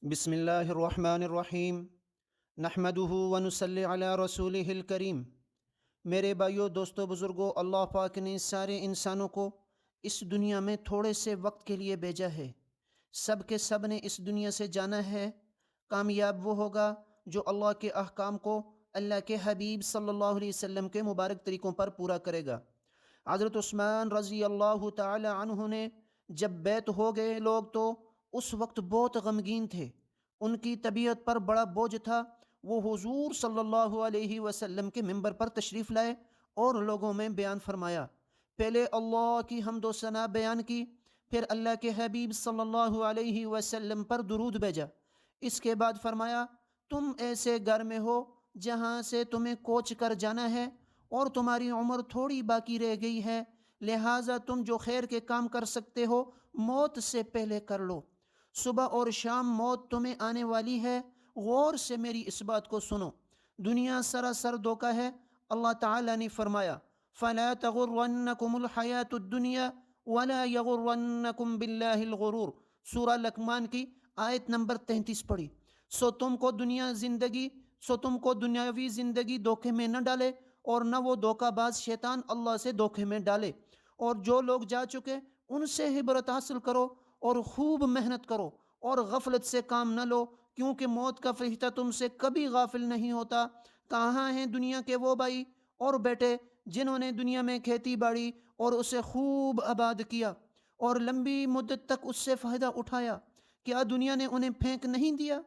بسم اللہ الرحمن الرحیم نحمدہ ونصلی علی رسولہ الکریم۔ میرے بھائیوں، دوستوں، بزرگوں، اللہ پاک نے سارے انسانوں کو اس دنیا میں تھوڑے سے وقت کے لیے بھیجا ہے۔ سب کے سب نے اس دنیا سے جانا ہے۔ کامیاب وہ ہوگا جو اللہ کے احکام کو اللہ کے حبیب صلی اللہ علیہ وسلم کے مبارک طریقوں پر پورا کرے گا۔ حضرت عثمان رضی اللہ تعالی عنہ نے جب بیعت ہو گئے لوگ تو اس وقت بہت غمگین تھے۔ ان کی طبیعت پر بڑا بوجھ تھا۔ وہ حضور صلی اللہ علیہ وسلم کے منبر پر تشریف لائے اور لوگوں میں بیان فرمایا۔ پہلے اللہ کی حمد و ثنا بیان کی، پھر اللہ کے حبیب صلی اللہ علیہ وسلم پر درود بھیجا۔ اس کے بعد فرمایا، تم ایسے گھر میں ہو جہاں سے تمہیں کوچ کر جانا ہے اور تمہاری عمر تھوڑی باقی رہ گئی ہے، لہٰذا تم جو خیر کے کام کر سکتے ہو موت سے پہلے کر لو۔ صبح اور شام موت تمہیں آنے والی ہے، غور سے میری اس بات کو سنو۔ دنیا سراسر دھوکہ ہے۔ اللہ تعالیٰ نے فرمایا، فَلَا تَغُرَّنَّكُمُ الْحَيَاةُ الدُّنْيَا وَلَا يَغُرَّنَّكُمْ بِاللَّهِ الْغُرُورُ۔ سورہ لقمان کی آیت نمبر 33 پڑھی۔ سو تم کو دنیاوی زندگی دھوکے میں نہ ڈالے اور نہ وہ دھوکہ باز شیطان اللہ سے دھوکے میں ڈالے۔ اور جو لوگ جا چکے ان سے عبرت حاصل کرو اور خوب محنت کرو اور غفلت سے کام نہ لو، کیونکہ موت کا فرشتہ تم سے کبھی غافل نہیں ہوتا۔ کہاں ہیں دنیا کے وہ بھائی اور بیٹے جنہوں نے دنیا میں کھیتی باڑی اور اسے خوب آباد کیا اور لمبی مدت تک اس سے فائدہ اٹھایا؟ کیا دنیا نے انہیں پھینک نہیں دیا؟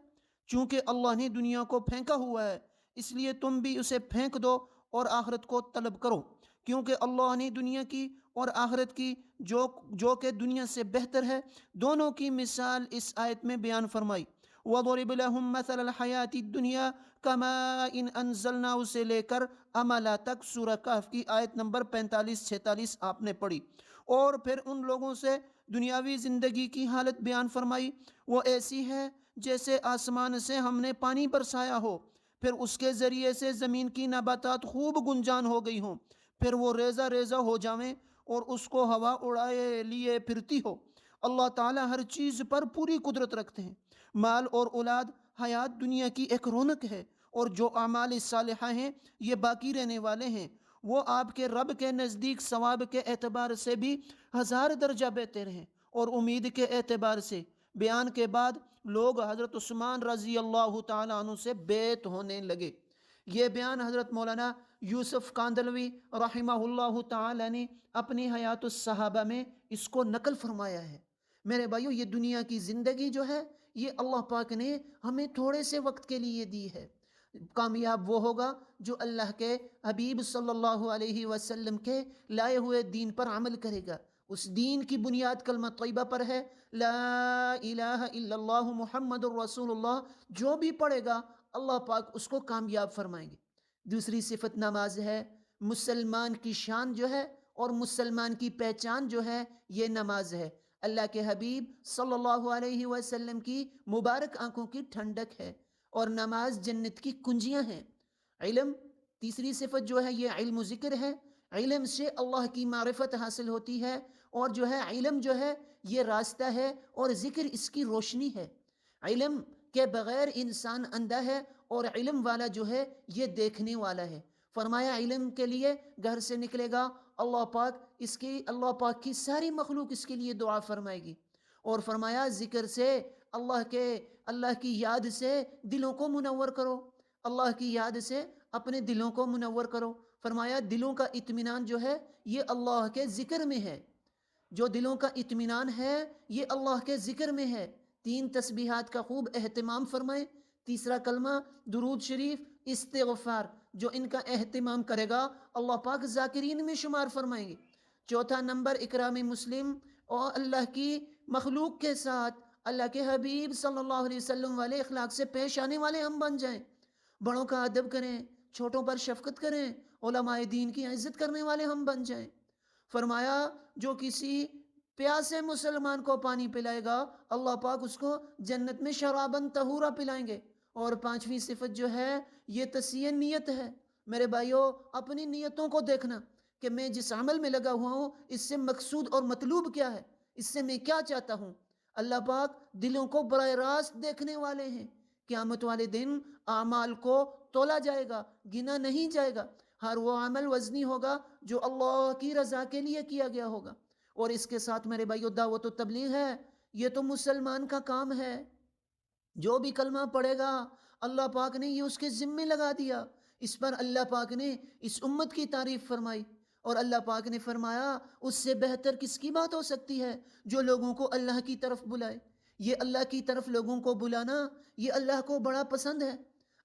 چونکہ اللہ نے دنیا کو پھینکا ہوا ہے، اس لیے تم بھی اسے پھینک دو اور آخرت کو طلب کرو، کیونکہ اللہ نے دنیا کی اور آخرت کی جو کہ دنیا سے بہتر ہے، دونوں کی مثال اس آیت میں بیان فرمائی۔ وَضُرِبْ لَهُمْ مَثَلَ الْحَيَاةِ الدُّنْيَا كَمَاءٍ أَنزَلْنَاهُ سے لے کر املا تک سورہ کہف کی آیت نمبر 45-46 آپ نے پڑھی۔ اور پھر ان لوگوں سے دنیاوی زندگی کی حالت بیان فرمائی۔ وہ ایسی ہے جیسے آسمان سے ہم نے پانی برسایا ہو، پھر اس کے ذریعے سے زمین کی نباتات خوب گنجان ہو گئی ہوں، پھر وہ ریزہ ریزہ ہو جاویں اور اس کو ہوا اڑائے لیے پھرتی ہو۔ اللہ تعالیٰ ہر چیز پر پوری قدرت رکھتے ہیں۔ مال اور اولاد حیات دنیا کی ایک رونق ہے، اور جو اعمال صالحہ ہیں یہ باقی رہنے والے ہیں۔ وہ آپ کے رب کے نزدیک ثواب کے اعتبار سے بھی 1000 درجہ بہتر ہیں اور امید کے اعتبار سے۔ بیان کے بعد لوگ حضرت عثمان رضی اللہ تعالیٰ عنہ سے بیعت ہونے لگے۔ یہ بیان حضرت مولانا یوسف کاندلوی رحمہ اللہ تعالی نے اپنی حیات الصحابہ میں اس کو نقل فرمایا ہے۔ میرے بھائیو، یہ دنیا کی زندگی جو ہے یہ اللہ پاک نے ہمیں تھوڑے سے وقت کے لیے دی ہے۔ کامیاب وہ ہوگا جو اللہ کے حبیب صلی اللہ علیہ وسلم کے لائے ہوئے دین پر عمل کرے گا۔ اس دین کی بنیاد کلمہ طیبہ پر ہے، لا الہ الا اللہ محمد الرسول اللہ۔ جو بھی پڑھے گا اللہ پاک اس کو کامیاب فرمائیں گے۔ دوسری صفت نماز ہے۔ مسلمان کی شان جو ہے اور مسلمان کی پہچان جو ہے یہ نماز ہے۔ اللہ کے حبیب صلی اللہ علیہ وسلم کی مبارک آنکھوں کی ٹھنڈک ہے، اور نماز جنت کی کنجیاں ہیں۔ علم، تیسری صفت جو ہے یہ علم و ذکر ہے۔ علم سے اللہ کی معرفت حاصل ہوتی ہے، اور جو ہے علم جو ہے یہ راستہ ہے اور ذکر اس کی روشنی ہے۔ علم کے بغیر انسان اندھا ہے، اور علم والا جو ہے یہ دیکھنے والا ہے۔ فرمایا علم کے لیے گھر سے نکلے گا اللہ پاک کی ساری مخلوق اس کے لیے دعا فرمائے گی۔ اور فرمایا ذکر سے اللہ کی یاد سے دلوں کو منور کرو، اللہ کی یاد سے اپنے دلوں کو منور کرو۔ فرمایا دلوں کا اطمینان جو ہے یہ اللہ کے ذکر میں ہے۔ جو دلوں کا اطمینان ہے یہ اللہ کے ذکر میں ہے۔ 3 تسبیحات کا خوب اہتمام فرمائیں۔ تیسرا کلمہ درود شریف، استغفار، جو ان کا اہتمام کرے گا اللہ پاک ذاکرین میں شمار فرمائیں گے۔ چوتھا نمبر اکرام مسلم، اور اللہ کی مخلوق کے ساتھ اللہ کے حبیب صلی اللہ علیہ وسلم والے اخلاق سے پیش آنے والے ہم بن جائیں۔ بڑوں کا ادب کریں، چھوٹوں پر شفقت کریں، علماء دین کی عزت کرنے والے ہم بن جائیں۔ فرمایا جو کسی پیاسے مسلمان کو پانی پلائے گا اللہ پاک اس کو جنت میں شراباً طہورا پلائیں گے۔ اور 5ویں صفت جو ہے یہ تصحیح نیت ہے۔ میرے بھائیو، اپنی نیتوں کو دیکھنا کہ میں جس عمل میں لگا ہوا ہوں اس سے مقصود اور مطلوب کیا ہے، اس سے میں کیا چاہتا ہوں۔ اللہ پاک دلوں کو براہ راست دیکھنے والے ہیں۔ قیامت والے دن اعمال کو تولا جائے گا، گنا نہیں جائے گا۔ ہر وہ عمل وزنی ہوگا جو اللہ کی رضا کے لیے کیا گیا ہوگا۔ اور اس کے ساتھ میرے بھائیو دعوت و تبلیغ ہے، یہ تو مسلمان کا کام ہے۔ جو بھی کلمہ پڑھے گا اللہ پاک نے یہ اس کے ذمے لگا دیا۔ اس پر اللہ پاک نے اس امت کی تعریف فرمائی، اور اللہ پاک نے فرمایا اس سے بہتر کس کی بات ہو سکتی ہے جو لوگوں کو اللہ کی طرف بلائے۔ یہ اللہ کی طرف لوگوں کو بلانا یہ اللہ کو بڑا پسند ہے۔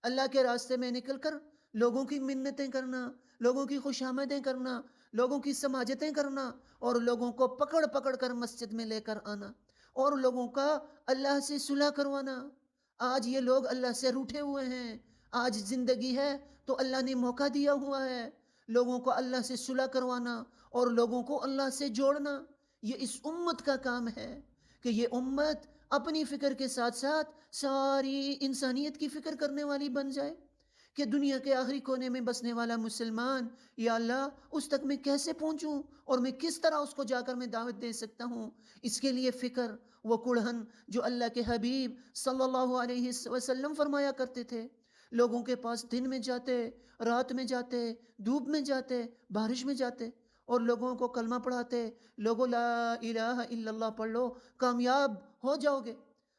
اللہ کے راستے میں نکل کر لوگوں کی منتیں کرنا، لوگوں کی خوشامدیں کرنا، لوگوں کی سماجتیں کرنا، اور لوگوں کو پکڑ پکڑ کر مسجد میں لے کر آنا، اور لوگوں کا اللہ سے صلح کروانا۔ آج یہ لوگ اللہ سے روٹھے ہوئے ہیں۔ آج زندگی ہے تو اللہ نے موقع دیا ہوا ہے لوگوں کو اللہ سے صلح کروانا اور لوگوں کو اللہ سے جوڑنا۔ یہ اس امت کا کام ہے کہ یہ امت اپنی فکر کے ساتھ ساتھ ساری انسانیت کی فکر کرنے والی بن جائے کہ دنیا کے آخری کونے میں بسنے والا مسلمان، یا اللہ اس تک میں کیسے پہنچوں اور میں کس طرح اس کو جا کر میں دعوت دے سکتا ہوں۔ اس کے لیے فکر وہ کڑھن جو اللہ کے حبیب صلی اللہ علیہ وسلم فرمایا کرتے تھے۔ لوگوں کے پاس دن میں جاتے، رات میں جاتے، دھوپ میں جاتے، بارش میں جاتے، اور لوگوں کو کلمہ پڑھاتے، لوگوں لا الہ الا اللہ پڑھ لو کامیاب ہو جاؤ گے۔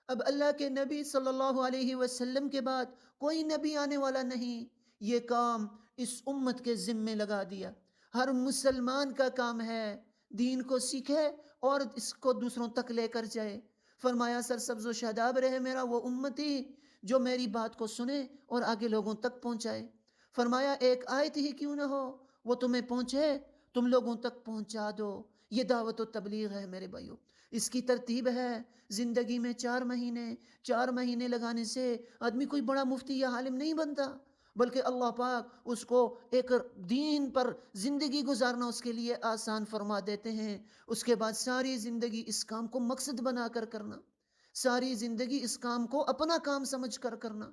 اب اللہ کے نبی صلی اللہ علیہ وسلم کے بعد کوئی نبی آنے والا نہیں۔ یہ کام اس امت کے ذمے لگا دیا۔ ہر مسلمان کا کام ہے دین کو سیکھے اور اس کو دوسروں تک لے کر جائے۔ فرمایا سرسبز و شاداب رہے میرا وہ امتی جو میری بات کو سنے اور آگے لوگوں تک پہنچائے۔ فرمایا ایک آیت ہی کیوں نہ ہو وہ تمہیں پہنچے، تم لوگوں تک پہنچا دو۔ یہ دعوت و تبلیغ ہے میرے بھائیو۔ اس کی ترتیب ہے زندگی میں 4 مہینے لگانے سے آدمی کوئی بڑا مفتی یا عالم نہیں بنتا، بلکہ اللہ پاک اس کو ایک دین پر زندگی گزارنا اس کے لیے آسان فرما دیتے ہیں۔ اس کے بعد ساری زندگی اس کام کو مقصد بنا کر کرنا، ساری زندگی اس کام کو اپنا کام سمجھ کر کرنا۔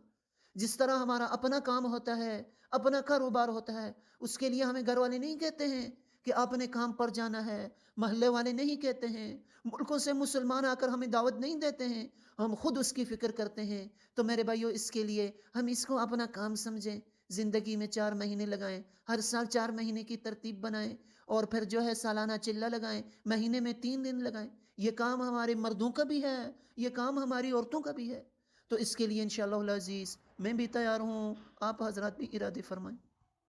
جس طرح ہمارا اپنا کام ہوتا ہے، اپنا کاروبار ہوتا ہے، اس کے لیے ہمیں گھر والے نہیں کہتے ہیں کہ آپ نے کام پر جانا ہے، محلے والے نہیں کہتے ہیں، ملکوں سے مسلمان آ کر ہمیں دعوت نہیں دیتے ہیں، ہم خود اس کی فکر کرتے ہیں۔ تو میرے بھائیو اس کے لیے ہم اس کو اپنا کام سمجھیں، زندگی میں 4 مہینے لگائیں، ہر سال 4 مہینے کی ترتیب بنائیں، اور پھر جو ہے سالانہ چلہ لگائیں، مہینے میں 3 دن لگائیں۔ یہ کام ہمارے مردوں کا بھی ہے، یہ کام ہماری عورتوں کا بھی ہے۔ تو اس کے لیے انشاءاللہ العزیز میں بھی تیار ہوں، آپ حضرات بھی ارادے فرمائیں۔